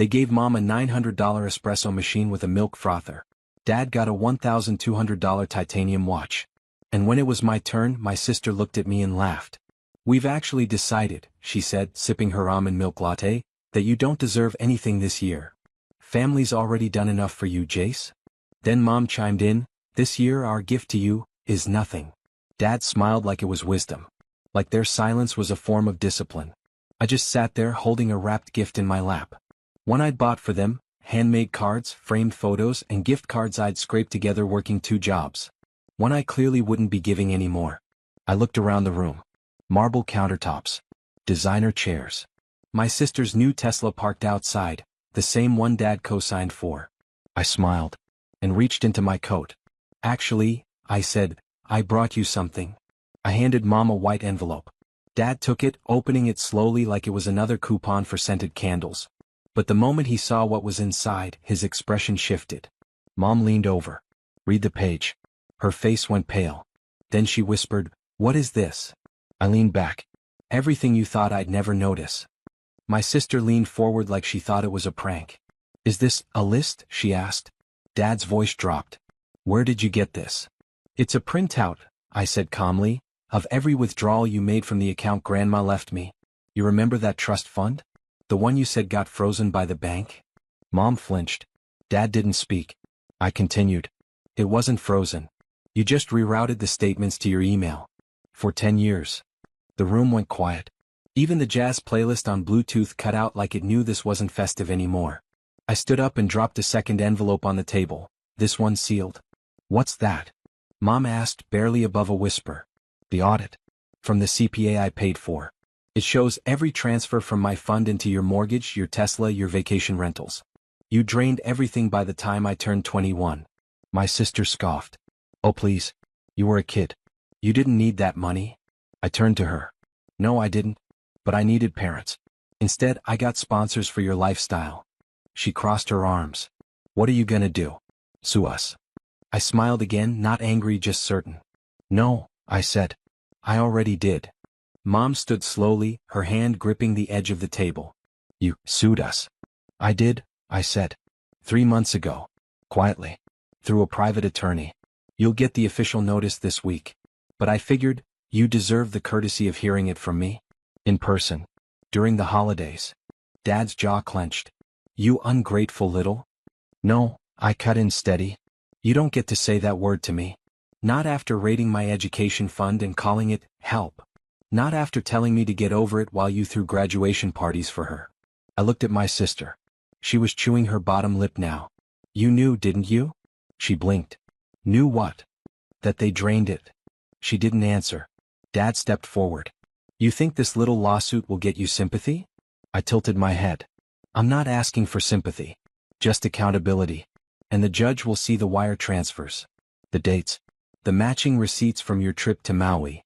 They gave Mom a $900 espresso machine with a milk frother. Dad got a $1,200 titanium watch. And when it was my turn, my sister looked at me and laughed. "We've actually decided," she said, sipping her almond milk latte, "that you don't deserve anything this year. Family's already done enough for you, Jace." Then Mom chimed in, "This year our gift to you is nothing." Dad smiled like it was wisdom. Like their silence was a form of discipline. I just sat there holding a wrapped gift in my lap. One I'd bought for them, handmade cards, framed photos, and gift cards I'd scraped together working 2 jobs. One I clearly wouldn't be giving anymore. I looked around the room. Marble countertops. Designer chairs. My sister's new Tesla parked outside, the same one Dad co-signed for. I smiled. And reached into my coat. "Actually," I said, "I brought you something." I handed Mom a white envelope. Dad took it, opening it slowly like it was another coupon for scented candles. But the moment he saw what was inside, his expression shifted. Mom leaned over. "Read the page." Her face went pale. Then she whispered, "What is this?" I leaned back. "Everything you thought I'd never notice." My sister leaned forward like she thought it was a prank. "Is this a list?" she asked. Dad's voice dropped. "Where did you get this?" "It's a printout," I said calmly, "of every withdrawal you made from the account Grandma left me. You remember that trust fund? The one you said got frozen by the bank?" Mom flinched. Dad didn't speak. I continued. "It wasn't frozen. You just rerouted the statements to your email. For 10 years. The room went quiet. Even the jazz playlist on Bluetooth cut out like it knew this wasn't festive anymore. I stood up and dropped a second envelope on the table, this one sealed. "What's that?" Mom asked, barely above a whisper. "The audit. From the CPA I paid for. It shows every transfer from my fund into your mortgage, your Tesla, your vacation rentals. You drained everything by the time I turned 21. My sister scoffed. "Oh please. You were a kid. You didn't need that money." I turned to her. "No, I didn't. But I needed parents. Instead, I got sponsors for your lifestyle." She crossed her arms. "What are you gonna do? Sue us?" I smiled again, not angry, just certain. "No," I said. "I already did." Mom stood slowly, her hand gripping the edge of the table. "You sued us." "I did," I said. 3 months ago. Quietly. Through a private attorney. You'll get the official notice this week. But I figured, you deserve the courtesy of hearing it from me. In person. During the holidays. Dad's jaw clenched. "You ungrateful little..." "No," I cut in steady. "You don't get to say that word to me. Not after raiding my education fund and calling it help. Not after telling me to get over it while you threw graduation parties for her." I looked at my sister. She was chewing her bottom lip now. "You knew, didn't you?" She blinked. "Knew what?" "That they drained it." She didn't answer. Dad stepped forward. "You think this little lawsuit will get you sympathy?" I tilted my head. "I'm not asking for sympathy. Just accountability. And the judge will see the wire transfers. The dates. The matching receipts from your trip to Maui.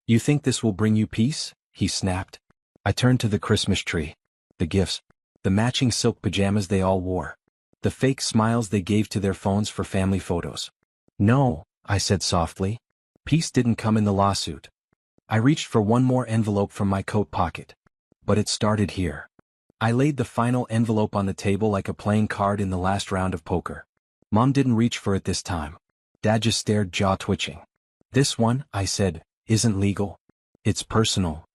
You think this will bring you peace?" he snapped. I turned to the Christmas tree. The gifts. The matching silk pajamas they all wore. The fake smiles they gave to their phones for family photos. "No," I said softly. "Peace didn't come in the lawsuit." I reached for one more envelope from my coat pocket. But it started here. I laid the final envelope on the table like a playing card in the last round of poker. Mom didn't reach for it this time. Dad just stared, jaw twitching. "This one," I said, "isn't legal. It's personal."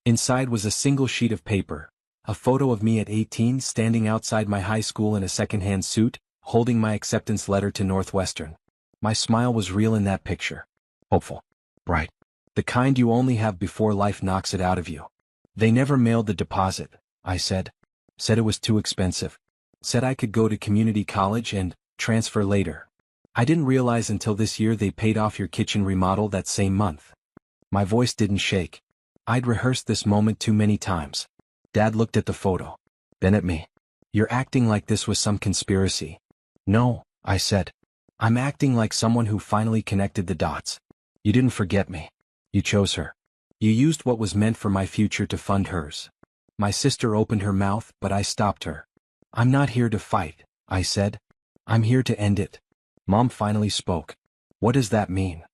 Inside was a single sheet of paper. A photo of me at 18 standing outside my high school in a second-hand suit, holding my acceptance letter to Northwestern. My smile was real in that picture. Hopeful. Bright. The kind you only have before life knocks it out of you. "They never mailed the deposit," I said. "Said it was too expensive. Said I could go to community college and transfer later. I didn't realize until this year they paid off your kitchen remodel that same month." My voice didn't shake. I'd rehearsed this moment too many times. Dad looked at the photo. Then at me. "You're acting like this was some conspiracy." "No," I said. "I'm acting like someone who finally connected the dots. You didn't forget me. You chose her. You used what was meant for my future to fund hers." My sister opened her mouth, but I stopped her. "I'm not here to fight," I said. "I'm here to end it." Mom finally spoke. "What does that mean?"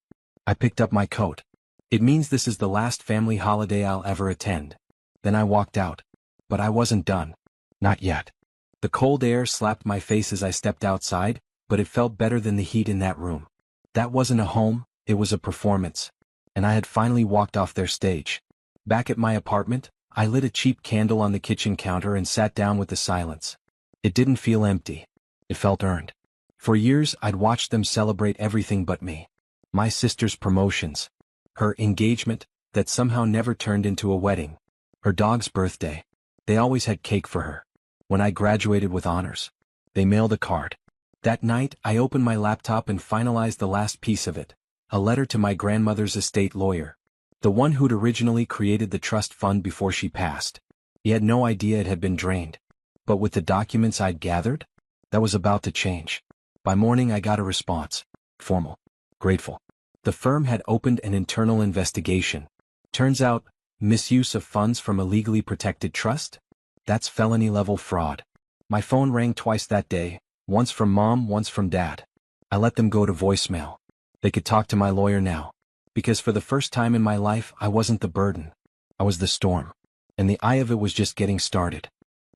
I picked up my coat. "It means this is the last family holiday I'll ever attend." Then I walked out. But I wasn't done. Not yet. The cold air slapped my face as I stepped outside, but it felt better than the heat in that room. That wasn't a home, it was a performance. And I had finally walked off their stage. Back at my apartment, I lit a cheap candle on the kitchen counter and sat down with the silence. It didn't feel empty. It felt earned. For years I'd watched them celebrate everything but me. My sister's promotions. Her engagement, that somehow never turned into a wedding. Her dog's birthday. They always had cake for her. When I graduated with honors, they mailed a card. That night I opened my laptop and finalized the last piece of it. A letter to my grandmother's estate lawyer. The one who'd originally created the trust fund before she passed. He had no idea it had been drained. But with the documents I'd gathered, that was about to change. By morning I got a response. Formal. Grateful. The firm had opened an internal investigation. Turns out, misuse of funds from a legally protected trust? That's felony-level fraud. My phone rang twice that day, once from Mom, once from Dad. I let them go to voicemail. They could talk to my lawyer now. Because for the first time in my life I wasn't the burden. I was the storm. And the eye of it was just getting started.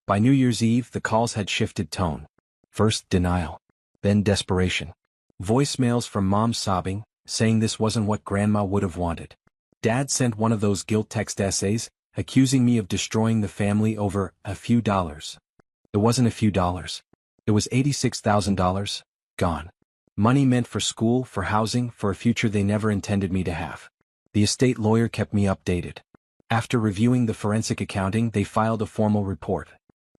By New Year's Eve the calls had shifted tone. First denial. Then desperation. Voicemails from Mom sobbing, saying this wasn't what Grandma would have wanted. Dad sent one of those guilt text essays, accusing me of destroying the family over a few dollars. It wasn't a few dollars. It was $86,000, gone. Money meant for school, for housing, for a future they never intended me to have. The estate lawyer kept me updated. After reviewing the forensic accounting, they filed a formal report.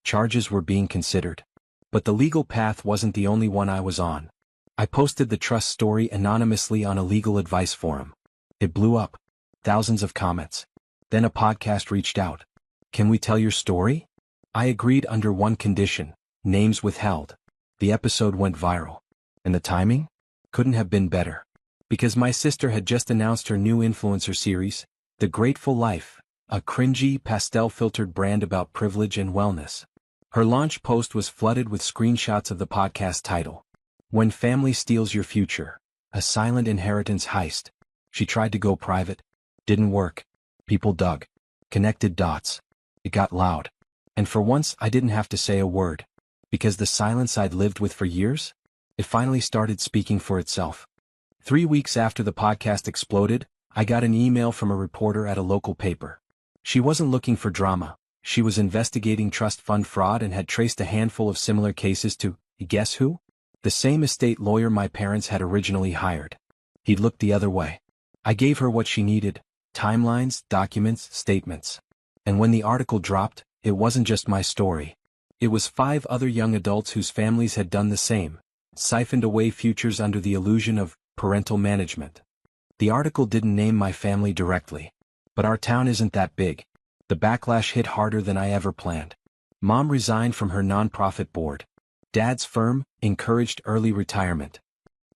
Charges were being considered. But the legal path wasn't the only one I was on. I posted the trust story anonymously on a legal advice forum. It blew up. Thousands of comments. Then a podcast reached out. Can we tell your story? I agreed under one condition, names withheld. The episode went viral. And the timing? Couldn't have been better. Because my sister had just announced her new influencer series, The Grateful Life, a cringy, pastel-filtered brand about privilege and wellness. Her launch post was flooded with screenshots of the podcast title. When Family Steals Your Future, a silent inheritance heist. She tried to go private. Didn't work. People dug. Connected dots. It got loud. And for once I didn't have to say a word. Because the silence I'd lived with for years, it finally started speaking for itself. 3 weeks after the podcast exploded, I got an email from a reporter at a local paper. She wasn't looking for drama. She was investigating trust fund fraud and had traced a handful of similar cases to, guess who? The same estate lawyer my parents had originally hired. He'd looked the other way. I gave her what she needed: timelines, documents, statements. And when the article dropped, it wasn't just my story. It was 5 other young adults whose families had done the same, siphoned away futures under the illusion of parental management. The article didn't name my family directly. But our town isn't that big. The backlash hit harder than I ever planned. Mom resigned from her nonprofit board. Dad's firm encouraged early retirement.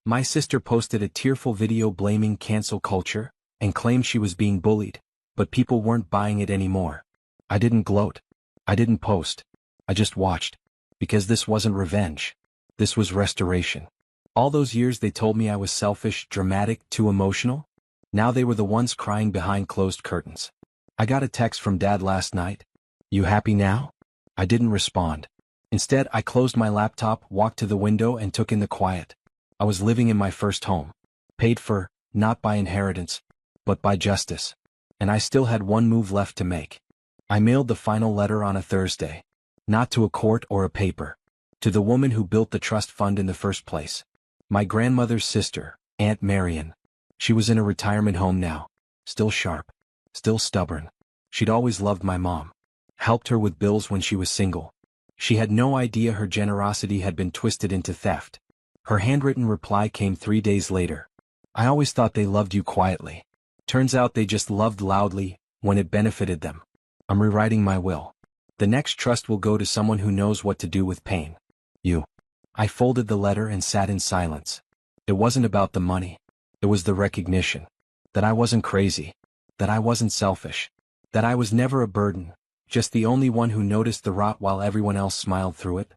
My sister posted a tearful video blaming cancel culture and claimed she was being bullied, but people weren't buying it anymore. I didn't gloat. I didn't post. I just watched. Because this wasn't revenge. This was restoration. All those years they told me I was selfish, dramatic, too emotional. Now they were the ones crying behind closed curtains. I got a text from Dad last night. You happy now? I didn't respond. Instead, I closed my laptop, walked to the window, and took in the quiet. I was living in my first home. Paid for, not by inheritance, but by justice. And I still had one move left to make. I mailed the final letter on a Thursday. Not to a court or a paper. To the woman who built the trust fund in the first place. My grandmother's sister, Aunt Marion. She was in a retirement home now. Still sharp. Still stubborn. She'd always loved my mom. Helped her with bills when she was single. She had no idea her generosity had been twisted into theft. Her handwritten reply came 3 days later. I always thought they loved you quietly. Turns out they just loved loudly, when it benefited them. I'm rewriting my will. The next trust will go to someone who knows what to do with pain. You. I folded the letter and sat in silence. It wasn't about the money. It was the recognition. That I wasn't crazy. That I wasn't selfish. That I was never a burden. Just the only one who noticed the rot while everyone else smiled through it.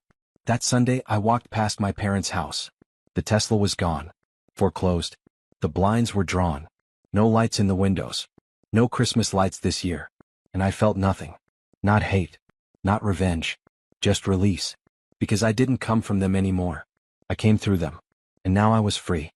That Sunday I walked past my parents' house. The Tesla was gone. Foreclosed. The blinds were drawn. No lights in the windows. No Christmas lights this year. And I felt nothing. Not hate. Not revenge. Just release. because I didn't come from them anymore. I came through them. And now I was free.